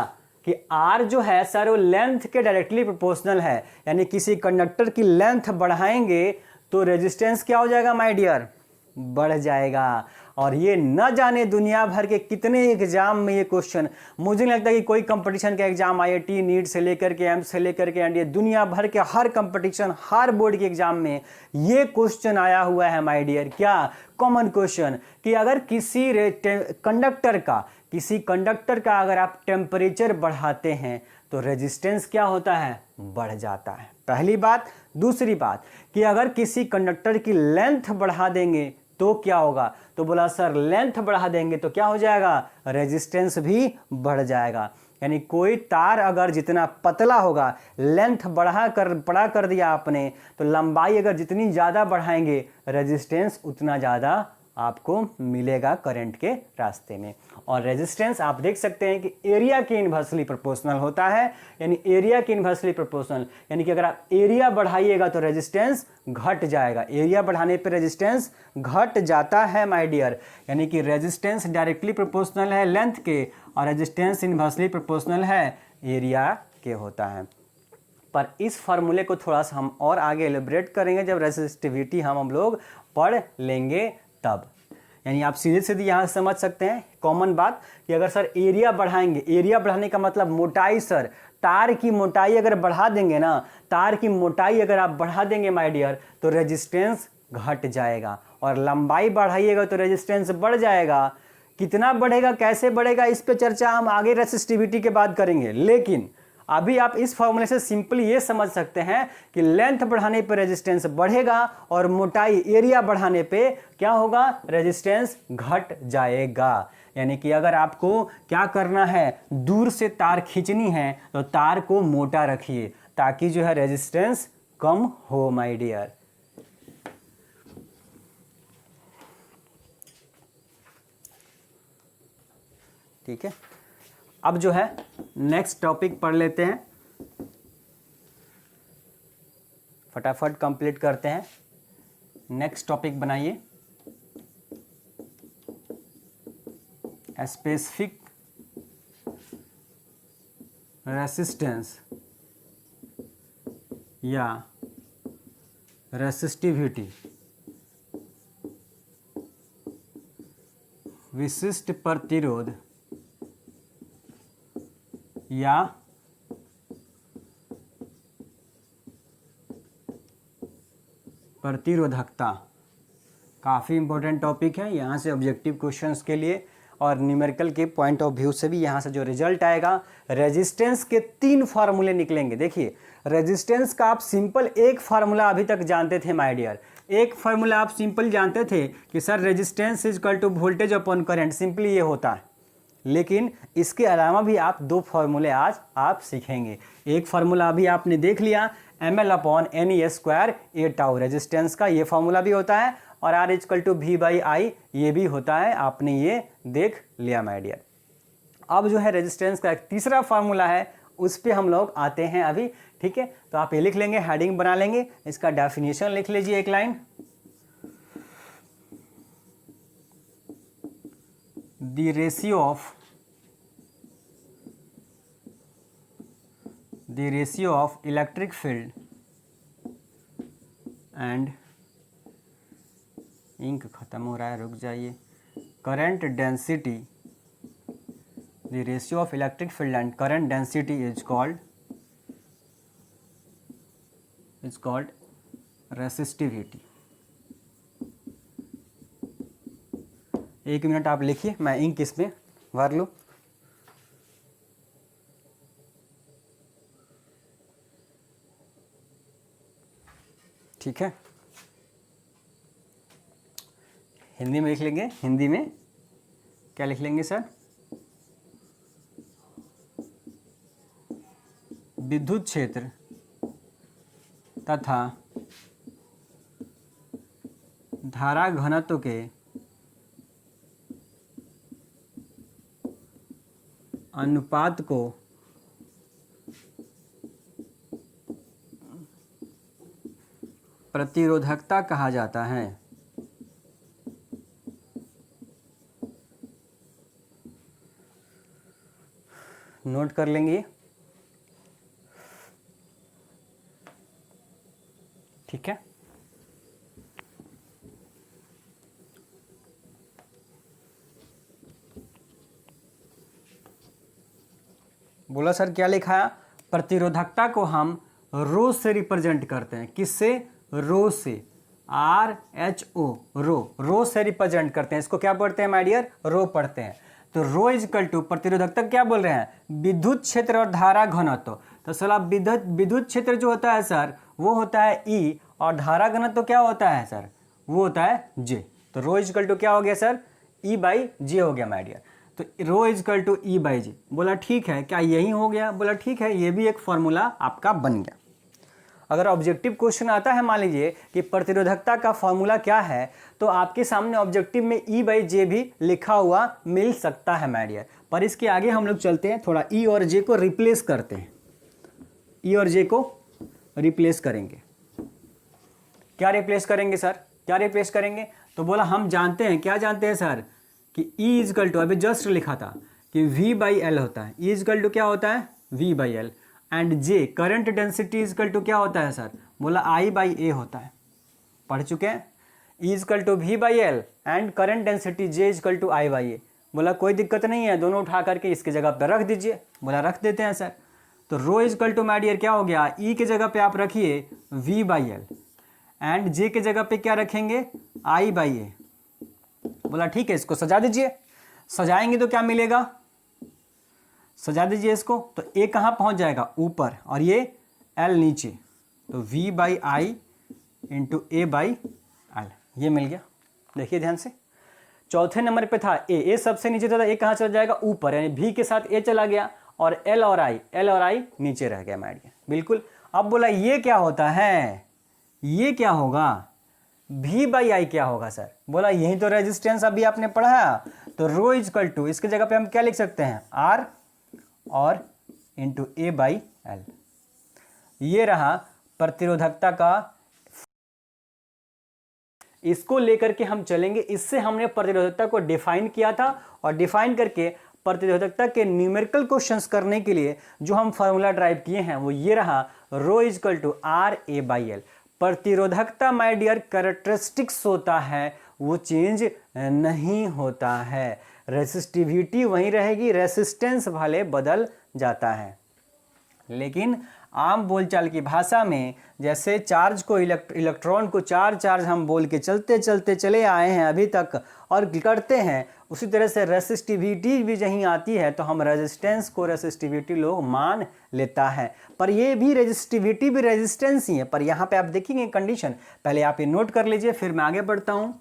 कि R जो है सर वो लेंथ के डायरेक्टली प्रोपोर्शनल है। यानी किसी कंडक्टर की लेंथ बढ़ाएंगे तो रेजिस्टेंस क्या हो जाएगा माय डियर, बढ़ जाएगा। और ये न जाने दुनिया भर के कितने एग्जाम में ये क्वेश्चन, मुझे नहीं लगता कि कोई कंपटीशन का एग्जाम IIT नीट से लेकर के एम्स से लेकर के एंड दुनिया भर के हर कंपटीशन हर बोर्ड के एग्जाम में ये क्वेश्चन आया हुआ है माय डियर। क्या कॉमन क्वेश्चन कि अगर किसी कंडक्टर का अगर आप टेम्परेचर बढ़ाते हैं तो रेजिस्टेंस क्या होता है, बढ़ जाता है। पहली बात। दूसरी बात कि अगर किसी कंडक्टर की लेंथ बढ़ा देंगे तो क्या होगा, तो बोला सर लेंथ बढ़ा देंगे तो क्या हो जाएगा, रेजिस्टेंस भी बढ़ जाएगा। यानी कोई तार अगर जितना पतला होगा, लेंथ बड़ा कर दिया आपने, तो लंबाई अगर जितनी ज़्यादा बढ़ाएंगे रेजिस्टेंस उतना ज़्यादा आपको मिलेगा करंट के रास्ते में। और रेजिस्टेंस आप देख सकते हैं कि एरिया के इन्वर्सली प्रोपोर्शनल होता है। यानी एरिया के इन्वर्सली प्रोपोर्शनल, यानी कि अगर आप एरिया बढ़ाइएगा तो रेजिस्टेंस घट जाएगा, एरिया बढ़ाने पे रेजिस्टेंस घट जाता है माय डियर। यानी कि रेजिस्टेंस डायरेक्टली प्रोपोर्शनल है लेंथ के और रेजिस्टेंस इन्वर्सली प्रोपोर्शनल है एरिया के होता है। पर इस फार्मूले को थोड़ा सा हम और आगे एलिब्रेट करेंगे जब रेजिस्टिविटी हम लोग पढ़ लेंगे तब। यानी आप सीधे सीधे यहाँ से समझ सकते हैं कॉमन बात कि अगर सर एरिया बढ़ाएंगे, एरिया बढ़ाने का मतलब मोटाई सर, तार की मोटाई अगर बढ़ा देंगे ना, तार की मोटाई अगर आप बढ़ा देंगे माय डियर तो रेजिस्टेंस घट जाएगा, और लंबाई बढ़ाइएगा तो रेजिस्टेंस बढ़ जाएगा। कितना बढ़ेगा, कैसे बढ़ेगा, इस पे चर्चा हम आगे रेजिस्टिविटी के बाद करेंगे। लेकिन अभी आप इस फॉर्मूले से सिंपली ये समझ सकते हैं कि लेंथ बढ़ाने पे रेजिस्टेंस बढ़ेगा और मोटाई एरिया बढ़ाने पे क्या होगा, रेजिस्टेंस घट जाएगा। यानी कि अगर आपको क्या करना है, दूर से तार खींचनी है तो तार को मोटा रखिए ताकि जो है रेजिस्टेंस कम हो माय डियर। ठीक है, अब जो है नेक्स्ट टॉपिक पढ़ लेते हैं, फटाफट कंप्लीट करते हैं। नेक्स्ट टॉपिक बनाइए, स्पेसिफिक रेसिस्टेंस या रेसिस्टिविटी, विशिष्ट प्रतिरोध या प्रतिरोधकता। काफ़ी इंपॉर्टेंट टॉपिक है, यहाँ से ऑब्जेक्टिव क्वेश्चंस के लिए और न्यूमेरिकल के पॉइंट ऑफ व्यू से भी यहाँ से जो रिजल्ट आएगा, रेजिस्टेंस के 3 फार्मूले निकलेंगे। देखिए रेजिस्टेंस का आप सिंपल एक फार्मूला अभी तक जानते थे माय डियर, एक फार्मूला आप सिंपल जानते थे कि sir resistance is equal to voltage upon current, simply ये होता है। लेकिन इसके अलावा भी आप 2 फार्मूले आज आप सीखेंगे। एक फार्मूला अभी आपने देख लिया, ml अपॉन NE² ए टाउ, रेजिस्टेंस का ये फार्मूला भी होता है, और R इक्वल टू V/I ये भी होता है, आपने ये देख लिया माय डियर। अब जो है रेजिस्टेंस का एक तीसरा फार्मूला है, उस पर हम लोग आते हैं अभी, ठीक है। तो आप ये लिख लेंगे, हेडिंग बना लेंगे, इसका डेफिनेशन लिख लीजिए एक line. The ratio of electric field and ink खत्म हो रहा है, रुक जाइए, current density, the ratio of electric field and current density is called resistivity। 1 minute आप लिखिए, मैं इंक इसमें भर लूँ। ठीक है, हिंदी में लिख लेंगे। हिंदी में क्या लिख लेंगे सर? विद्युत क्षेत्र तथा धारा घनत्व के अनुपात को प्रतिरोधकता कहा जाता है। नोट कर लेंगे, ठीक है। बोला सर क्या लिखा है? प्रतिरोधकता को हम रो से रिप्रेजेंट करते हैं। किससे? रो से, RHO, रो से रिप्रेजेंट करते हैं। इसको क्या पढ़ते हैं माय डियर? रो पढ़ते हैं। तो रो इज इक्वल टू, प्रतिरोधकता क्या बोल रहे हैं? विद्युत क्षेत्र और धारा घनत्व। तो सर आप विद्युत क्षेत्र जो होता है सर वो होता है E, और धारा घनत्व क्या होता है सर? वो होता है J। तो रो इज इक्वल टू क्या हो गया सर? E/J हो गया माय डियर। तो rho is equal to E/J। बोला ठीक है, क्या यही हो गया? बोला ठीक है, ये भी एक फॉर्मूला आपका बन गया। अगर ऑब्जेक्टिव क्वेश्चन आता है, मान लीजिए कि प्रतिरोधकता का फॉर्मूला क्या है, तो आपके सामने ऑब्जेक्टिव में E/J भी लिखा हुआ मिल सकता है माय डियर। पर इसके आगे हम लोग चलते हैं, थोड़ा E और J को रिप्लेस करते हैं। E और J को रिप्लेस करेंगे। क्या रिप्लेस करेंगे सर? क्या रिप्लेस करेंगे? तो बोला हम जानते हैं, क्या जानते हैं सर? कि E इज इक्वल टू, अभी जस्ट लिखा था कि V/L होता है। E इज इक्वल टू क्या होता है? V/L। And J, current density is equal to क्या होता है सर? बोला I/A होता है। पढ़ चुके हैं। E is equal to V/L and current density J is equal to I/A। बोला कोई दिक्कत नहीं है, दोनों उठा करके इसके जगह पर रख दीजिए। बोला रख देते हैं सर। तो rho is equal to my dear क्या हो गया? E के जगह पे आप रखिए V/L एंड J के जगह पे क्या रखेंगे? I/A। बोला ठीक है, इसको सजा दीजिए। सजाएंगे तो क्या मिलेगा? सजा दीजिए इसको, तो A कहाँ पहुँच जाएगा? ऊपर, और ये L नीचे। तो V/I इंटू A/L ये मिल गया। देखिए ध्यान से, चौथे नंबर पे था A सबसे नीचे था, A कहाँ चला जाएगा? ऊपर, यानी V के साथ A चला गया, और L और I नीचे रह गया माय डियर। बिल्कुल। अब बोला ये क्या होता है? ये क्या होगा? V/I क्या होगा सर? बोला यही तो रेजिस्टेंस अभी आपने पढ़ा। तो रो इज इक्वल टू, इसके जगह पे हम क्या लिख सकते हैं? R और इंटू A/L। ये रहा प्रतिरोधकता का। इसको लेकर के हम चलेंगे। इससे हमने प्रतिरोधकता को डिफाइन किया था, और डिफाइन करके प्रतिरोधकता के न्यूमेरिकल क्वेश्चंस करने के लिए जो हम फार्मूला ड्राइव किए हैं वो ये रहा, रो इज इक्वल टू RA/L। प्रतिरोधकता माय डियर कैरेक्टरिस्टिक्स होता है, वो चेंज नहीं होता है। रेसिस्टिविटी वहीं रहेगी, रेसिस्टेंस भले बदल जाता है। लेकिन आम बोलचाल की भाषा में जैसे चार्ज को इलेक्ट्रॉन को चार्ज हम बोल के चलते चलते चले आए हैं अभी तक और करते हैं, उसी तरह से रेसिस्टिविटी भी जहीं आती है तो हम रेजिस्टेंस को रेसिस्टिविटी लोग मान लेता है, पर ये भी रेजिस्टिविटी भी रेजिस्टेंस ही है। पर यहाँ पे आप देखेंगे कंडीशन, पहले आप ये नोट कर लीजिए फिर मैं आगे बढ़ता हूँ।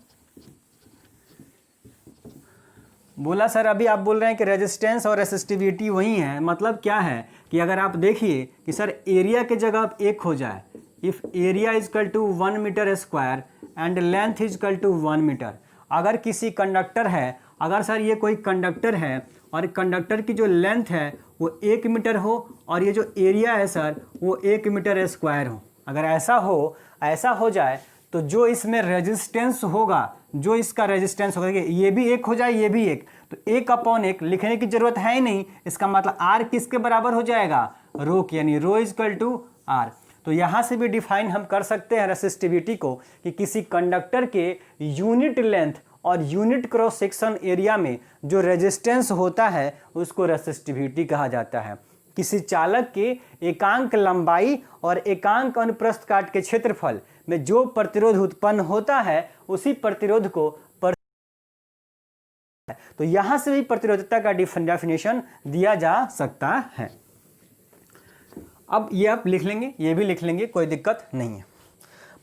बोला सर अभी आप बोल रहे हैं कि रेजिस्टेंस और रेसिस्टिविटी वही है, मतलब क्या है कि अगर आप देखिए कि सर एरिया की जगह आप एक हो जाए, if area is equal to 1 metre square and length is equal to 1 metre. अगर किसी कंडक्टर है, अगर सर ये कोई कंडक्टर है और कंडक्टर की जो लेंथ है वो 1 मीटर हो और ये जो एरिया है सर वो 1 मीटर स्क्वायर हो, अगर ऐसा हो जाए तो जो इसमें रेजिस्टेंस होगा, जो इसका रेजिस्टेंस होगा, ये भी एक हो जाए ये भी एक, तो 1/1 लिखने की जरूरत है ही नहीं। इसका मतलब आर किसके बराबर हो जाएगा, रो के, यानी रो इज इक्वल टू आर। तो यहाँ से भी डिफाइन हम कर सकते हैं रेसिस्टिविटी को कि किसी कंडक्टर के यूनिट लेंथ और यूनिट क्रॉस सेक्शन एरिया में जो रेजिस्टेंस होता है उसको रेसिस्टिविटी कहा जाता है। किसी चालक के एकांक लंबाई और एकांक अनुप्रस्थ काट के क्षेत्रफल में जो प्रतिरोध उत्पन्न होता है उसी प्रतिरोध को तो यहां से भी प्रतिरोधकता का डेफिनेशन दिया जा सकता है। अब ये आप लिख लेंगे, ये भी लिख लेंगे, कोई दिक्कत नहीं है।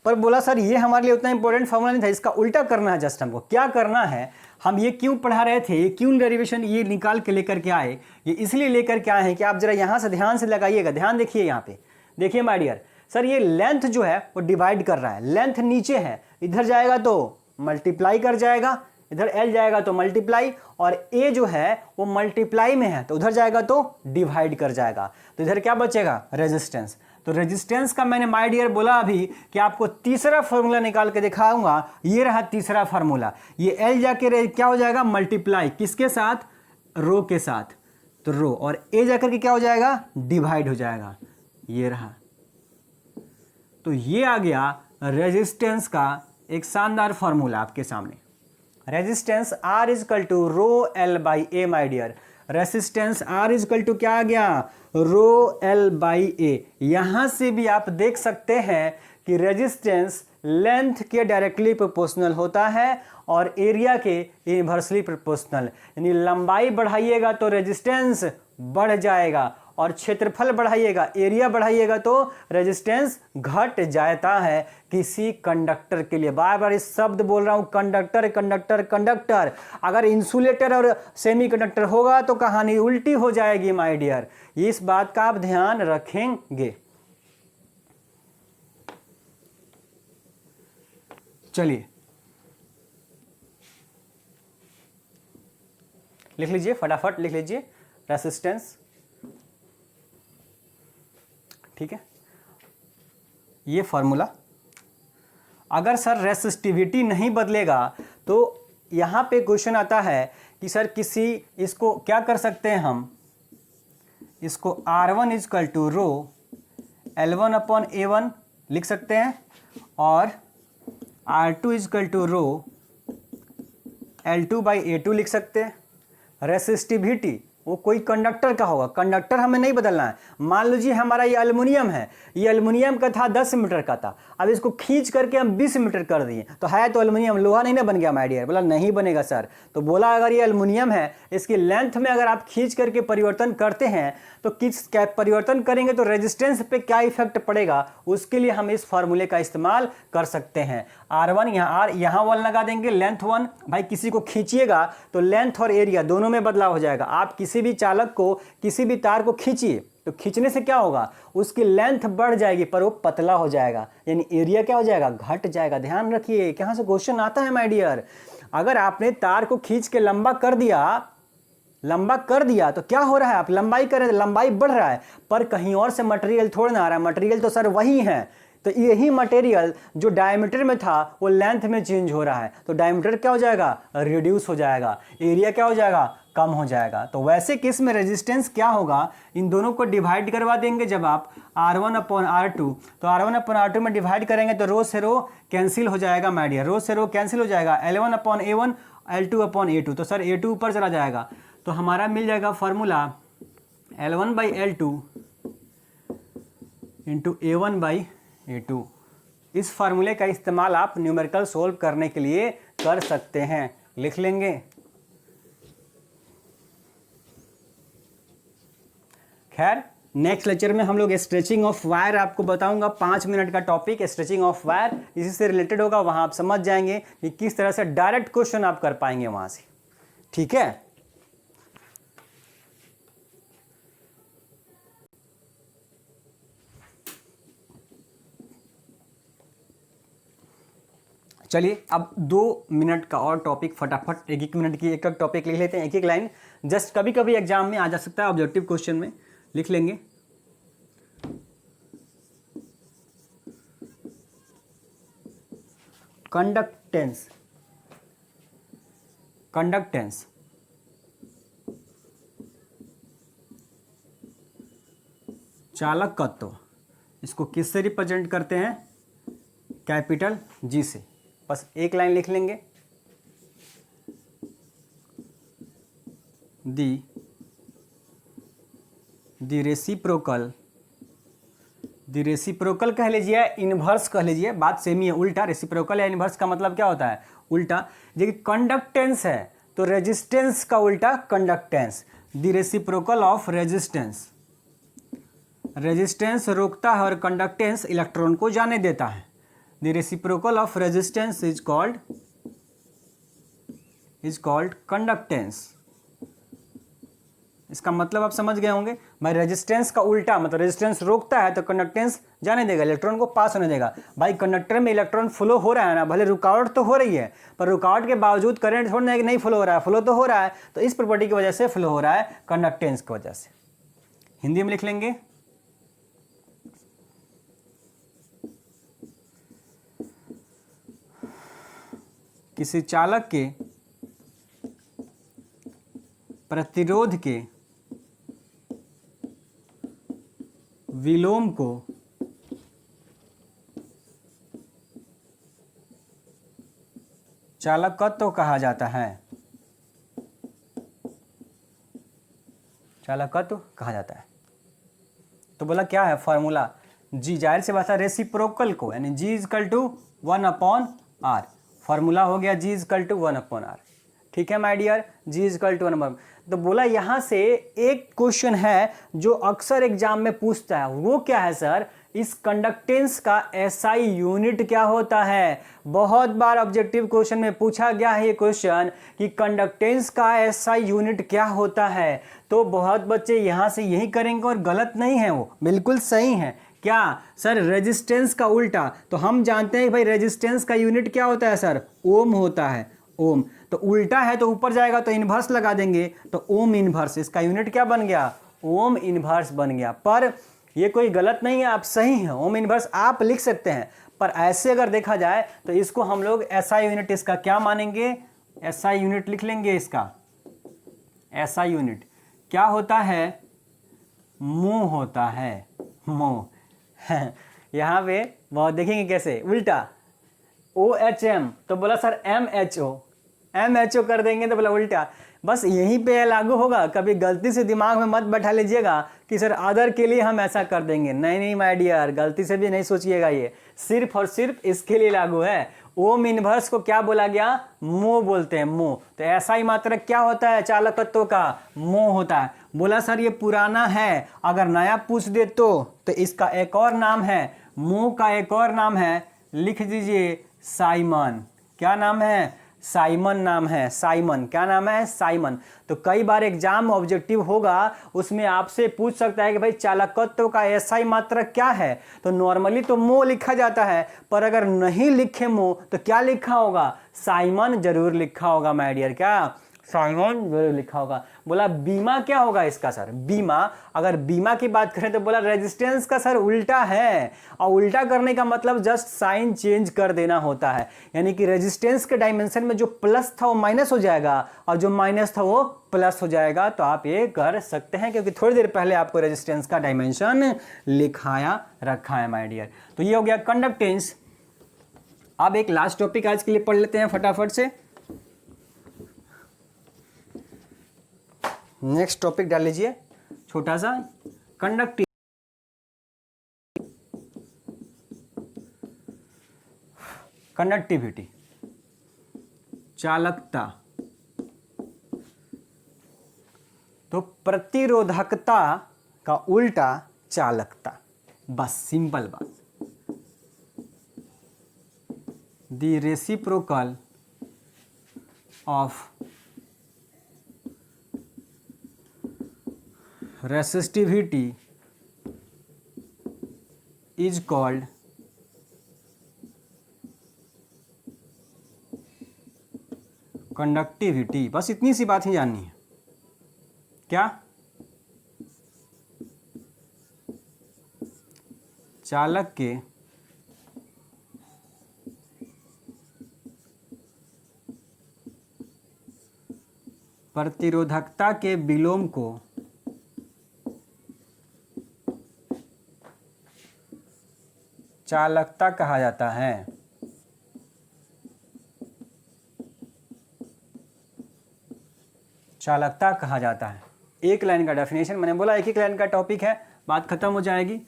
पर बोला सर ये हमारे लिए उतना इंपॉर्टेंट फॉर्मूला नहीं था, इसका उल्टा करना है। जस्ट हमको क्या करना है, हम ये क्यों पढ़ा रहे थे, ये क्यों डेरिवेशन ये निकाल के लेकर के आए, ये इसलिए लेकर के आए हैं कि आप जरा यहाँ से ध्यान से लगाइएगा, ध्यान देखिए यहाँ पे, देखिए माय डियर सर ये लेंथ जो है वो डिवाइड कर रहा है, लेंथ नीचे है, इधर जाएगा तो मल्टीप्लाई कर जाएगा, इधर एल जाएगा तो मल्टीप्लाई, और ए जो है वो मल्टीप्लाई में है तो उधर जाएगा तो डिवाइड कर जाएगा, तो इधर क्या बचेगा, रेजिस्टेंस। तो रेजिस्टेंस का मैंने माय डियर बोला अभी कि आपको तीसरा फार्मूला निकाल के दिखाऊंगा, ये रहा तीसरा फार्मूला। ये एल जाके क्या हो जाएगा, मल्टीप्लाई किसके साथ, रो के साथ, तो रो, और ए जाकर के क्या हो जाएगा, डिवाइड हो जाएगा, ये रहा। तो ये आ गया रेजिस्टेंस का एक शानदार फार्मूला आपके सामने। Resistance R is equal to rho L by A my dear, resistance R is equal to क्या आ गया, रो एल बाई ए। यहां से भी आप देख सकते हैं कि रेजिस्टेंस लेंथ के डायरेक्टली प्रोपोर्शनल होता है और एरिया के इनवर्सली प्रोपोर्शनल, यानी लंबाई बढ़ाइएगा तो रेजिस्टेंस बढ़ जाएगा और क्षेत्रफल बढ़ाइएगा, एरिया बढ़ाइएगा तो रेजिस्टेंस घट जाता है किसी कंडक्टर के लिए। बार बार इस शब्द बोल रहा हूं, कंडक्टर कंडक्टर कंडक्टर। अगर इंसुलेटर और सेमीकंडक्टर होगा तो कहानी उल्टी हो जाएगी माय डियर, इस बात का आप ध्यान रखेंगे। चलिए लिख लीजिए, फटाफट लिख लीजिए रेसिस्टेंस, ठीक है। ये फॉर्मूला, अगर सर रेसिस्टिविटी नहीं बदलेगा तो यहां पे क्वेश्चन आता है कि सर किसी, इसको क्या कर सकते हैं हम, इसको R1 is equal to row L1/A1 लिख सकते हैं और R2 is equal to row L2/A2 लिख सकते हैं। रेसिस्टिविटी वो कोई कंडक्टर का होगा, कंडक्टर हमें नहीं बदलना है। मान लीजिए हमारा ये एल्युमिनियम है, ये एल्युमिनियम का था 10 मीटर का था, अब इसको खींच करके हम 20 मीटर कर दिए, तो है तो एल्युमिनियम, लोहा नहीं ना बन गया माय डियर। बोला नहीं बनेगा सर, तो बोला अगर ये एल्युमिनियम है, इसकी लेंथ में अगर आप खींच करके परिवर्तन करते हैं तो किस क्या परिवर्तन करेंगे तो रेजिस्टेंस पे क्या इफेक्ट पड़ेगा, उसके लिए हम इस फार्मूले का इस्तेमाल कर सकते हैं। R1 यहाँ R, यहाँ 1 लगा देंगे, लेंथ 1, भाई किसी को खींचिएगा तो लेंथ और एरिया दोनों में बदलाव हो जाएगा। आप किसी भी चालक को, किसी भी तार को खींचिए तो खींचने से क्या होगा, उसकी लेंथ बढ़ जाएगी पर वो पतला हो जाएगा, यानी एरिया क्या हो जाएगा, घट जाएगा। ध्यान रखिए, कहाँ से क्वेश्चन आता है माय डियर। अगर आपने तार को खींच के लंबा कर दिया तो क्या हो रहा है, आप लंबाई कर रहे हैं, लंबाई बढ़ रहा है, पर कहीं और से मटेरियल थोड़ा ना आ रहा है, मटेरियल तो सर वही है। तो यही मटेरियल जो डायमीटर में था वो लेंथ में चेंज हो रहा है, तो डायमीटर क्या हो जाएगा, रिड्यूस हो जाएगा, एरिया क्या हो जाएगा, कम हो जाएगा। तो वैसे केस में रेजिस्टेंस क्या होगा, इन दोनों को डिवाइड करवा देंगे जब आप R1/R2, तो R1/R2 में डिवाइड करेंगे तो रो से रो कैंसिल हो जाएगा माय डियर, रो से रो कैंसिल हो जाएगा, L1/A1 L2/A2, तो सर A2 ऊपर चला जाएगा, तो हमारा मिल जाएगा फॉर्मूला L1/L2 इंटू A1/A2। इस फार्मूले का इस्तेमाल आप न्यूमेरिकल सोल्व करने के लिए कर सकते हैं, लिख लेंगे। खैर नेक्स्ट लेक्चर में हम लोग स्ट्रेचिंग ऑफ वायर आपको बताऊंगा, 5 मिनट का टॉपिक स्ट्रेचिंग ऑफ वायर, इसी से रिलेटेड होगा। वहां आप समझ जाएंगे कि किस तरह से डायरेक्ट क्वेश्चन आप कर पाएंगे वहां से। ठीक है, चलिए अब 2 मिनट का और टॉपिक फटाफट, एक एक मिनट की एक एक टॉपिक लिख लेते हैं, एक एक लाइन। जस्ट कभी कभी एग्जाम में आ जा सकता है, ऑब्जेक्टिव क्वेश्चन में लिख लेंगे। कंडक्टेंस, कंडक्टेंस चालकत्व, इसको किससे रिप्रेजेंट करते हैं? कैपिटल जी से। बस एक लाइन लिख लेंगे, दी रेसिप्रोकल, दी रेसिप्रोकल कह लीजिए, इनवर्स कह लीजिए, बात सेम ही है। उल्टा रेसिप्रोकल या इनवर्स का मतलब क्या होता है? उल्टा। देखिए कंडक्टेंस है तो रेजिस्टेंस का उल्टा conductance, the reciprocal of resistance. Resistance रोकता है और कंडक्टेंस इलेक्ट्रॉन को जाने देता है। The reciprocal of resistance is called conductance. इसका मतलब आप समझ गए होंगे भाई, रेजिस्टेंस का उल्टा मतलब रेजिस्टेंस रोकता है तो कंडक्टेंस जाने देगा, इलेक्ट्रॉन को पास होने देगा। भाई कंडक्टर में इलेक्ट्रॉन फ्लो हो रहा है ना, भले रुकावट तो हो रही है पर रुकावट के बावजूद करंट थोड़ा नहीं, नहीं फ्लो हो रहा है, फ्लो तो हो रहा है। तो इस प्रॉपर्टी की वजह से फ्लो हो रहा है, कंडक्टेंस की वजह से। हिंदी में लिख लेंगे, किसी चालक के प्रतिरोध के विलोम को चालकत्व कहा जाता है। चालकत्व कहा जाता है। तो बोला क्या है फॉर्मूला? जी, जाहिर से बात है रेसिप्रोकल को, यानी जी इजकल टू 1/r। फॉर्मूला हो गया जी इजकल टू 1/r। ठीक है my dear, G equal to 1/r। तो बोला यहाँ से एक क्वेश्चन है जो अक्सर एग्जाम में पूछता है, वो क्या है सर? इस कंडक्टेंस का एसआई यूनिट क्या होता है? बहुत बार ऑब्जेक्टिव क्वेश्चन में पूछा गया है ये क्वेश्चन कि कंडक्टेंस का एसआई यूनिट क्या होता है। तो बहुत बच्चे यहाँ से यही करेंगे और गलत नहीं है, वो बिल्कुल सही है। क्या सर? रेजिस्टेंस का उल्टा। तो हम जानते हैं भाई रेजिस्टेंस का यूनिट क्या होता है सर? ओम होता है, ओम। तो उल्टा है तो ऊपर जाएगा तो इनवर्स लगा देंगे, तो ओम इनवर्स, इसका यूनिट क्या बन गया? ओम इनवर्स बन गया। पर ये कोई गलत नहीं है, आप सही हैं, ओम इनवर्स आप लिख सकते हैं। पर ऐसे अगर देखा जाए तो इसको हम लोग एसआई यूनिट इसका क्या मानेंगे? एसआई यूनिट लिख लेंगे इसका। एसआई यूनिट क्या होता है? मो होता है, मो। यहाँ पे बहुत देखेंगे कैसे उल्टा, OHM तो बोला सर MHO, MHO कर देंगे तो बोला उल्टा। बस यहीं पे लागू होगा, कभी गलती से दिमाग में मत बैठा लीजिएगा कि सर अदर के लिए हम ऐसा कर देंगे। नहीं नहीं माय डियर, गलती से भी नहीं सोचिएगा, ये सिर्फ और सिर्फ इसके लिए लागू है। ओम इनवर्स को क्या बोला गया? मो बोलते हैं, मो। तो ऐसा ही मात्रक क्या होता है चालकत्व का? मो होता है। बोला सर ये पुराना है, अगर नया पूछ दे तो इसका एक और नाम है, मो का एक और नाम है, लिख दीजिए साइमन। क्या नाम है? साइमन नाम है, साइमन। क्या नाम है? साइमन। तो कई बार एग्जाम ऑब्जेक्टिव होगा, उसमें आपसे पूछ सकता है कि भाई चालकत्व का एसआई मात्रक क्या है? तो नॉर्मली तो मो लिखा जाता है, पर अगर नहीं लिखे मो तो क्या लिखा होगा? साइमन जरूर लिखा होगा माय डियर। क्या? साइमन जरूर लिखा होगा। बोला बीमा क्या होगा इसका सर? बीमा, अगर बीमा की बात करें तो बोला रेजिस्टेंस का सर उल्टा है, और उल्टा करने का मतलब जस्ट साइन चेंज कर देना होता है, यानी कि रेजिस्टेंस के डायमेंशन में जो प्लस था वो माइनस हो जाएगा और जो माइनस था वो प्लस हो जाएगा। तो आप ये कर सकते हैं क्योंकि थोड़ी देर पहले आपको रेजिस्टेंस का डायमेंशन लिखाया रखा है माय डियर। तो ये हो गया कंडक्टेंस। अब एक लास्ट टॉपिक आज के लिए पढ़ लेते हैं फटाफट से। नेक्स्ट टॉपिक डाल लीजिए छोटा सा, कंडक्टिविटी, चालकता। तो प्रतिरोधकता का उल्टा चालकता। बस सिंपल बात। The reciprocal of resistivity is called conductivity. बस इतनी सी बात ही जाननी है। क्या? चालक के प्रतिरोधकता के विलोम को चालकता कहा जाता है। चालकता कहा जाता है। एक लाइन का डेफिनेशन, मैंने बोला एक एक लाइन का टॉपिक है, बात खत्म हो जाएगी।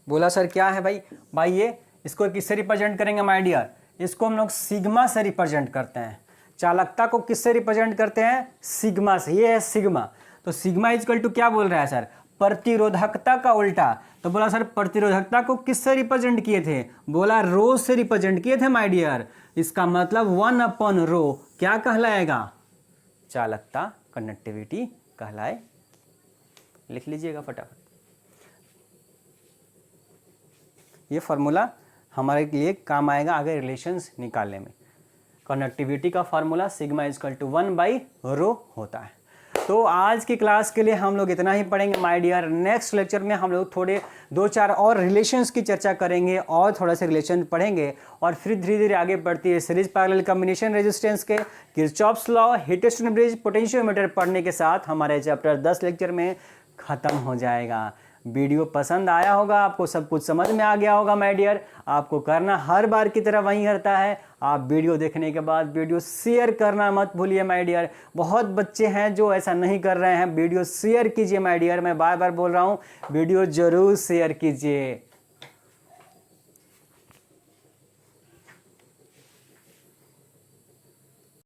बोला सर क्या है भाई? भाई ये इसको किससे रिप्रेजेंट करेंगे माय डियर? इसको हम लोग सिग्मा से रिप्रेजेंट करते हैं। चालकता को किससे रिप्रेजेंट करते हैं? सिग्मा से। ये है सिग्मा। तो सिग्मा इजकल टू क्या बोल रहा है सर? प्रतिरोधकता का उल्टा। तो बोला सर प्रतिरोधकता को किससे रिप्रेजेंट किए थे? बोला रो से रिप्रेजेंट किए थे माय डियर। इसका मतलब 1/रो क्या कहलाएगा? चालकता, कंडक्टिविटी कहलाए। लिख लीजिएगा फटाफट। ये फार्मूला हमारे लिए काम आएगा आगे रिलेशंस निकालने में। कंडक्टिविटी का फार्मूला सिग्मा इजकल टू 1/रो होता है। तो आज की क्लास के लिए हम लोग इतना ही पढ़ेंगे माय डियर। नेक्स्ट लेक्चर में हम लोग थोड़े 2-4 और रिलेशंस की चर्चा करेंगे और थोड़ा सा रिलेशन पढ़ेंगे और फिर धीरे धीरे आगे बढ़ती है सीरीज पैरेलल कॉम्बिनेशन रेजिस्टेंस के, Kirchhoff's law, heat stone bridge, potentiometer पढ़ने के साथ हमारे चैप्टर 10 लेक्चर में ख़त्म हो जाएगा। वीडियो पसंद आया होगा, आपको सब कुछ समझ में आ गया होगा माय डियर। आपको करना हर बार की तरह वही रहता है, आप वीडियो देखने के बाद वीडियो शेयर करना मत भूलिए माय डियर। बहुत बच्चे हैं जो ऐसा नहीं कर रहे हैं। वीडियो शेयर कीजिए माय डियर। मैं बार बार बोल रहा हूँ, वीडियो ज़रूर शेयर कीजिए।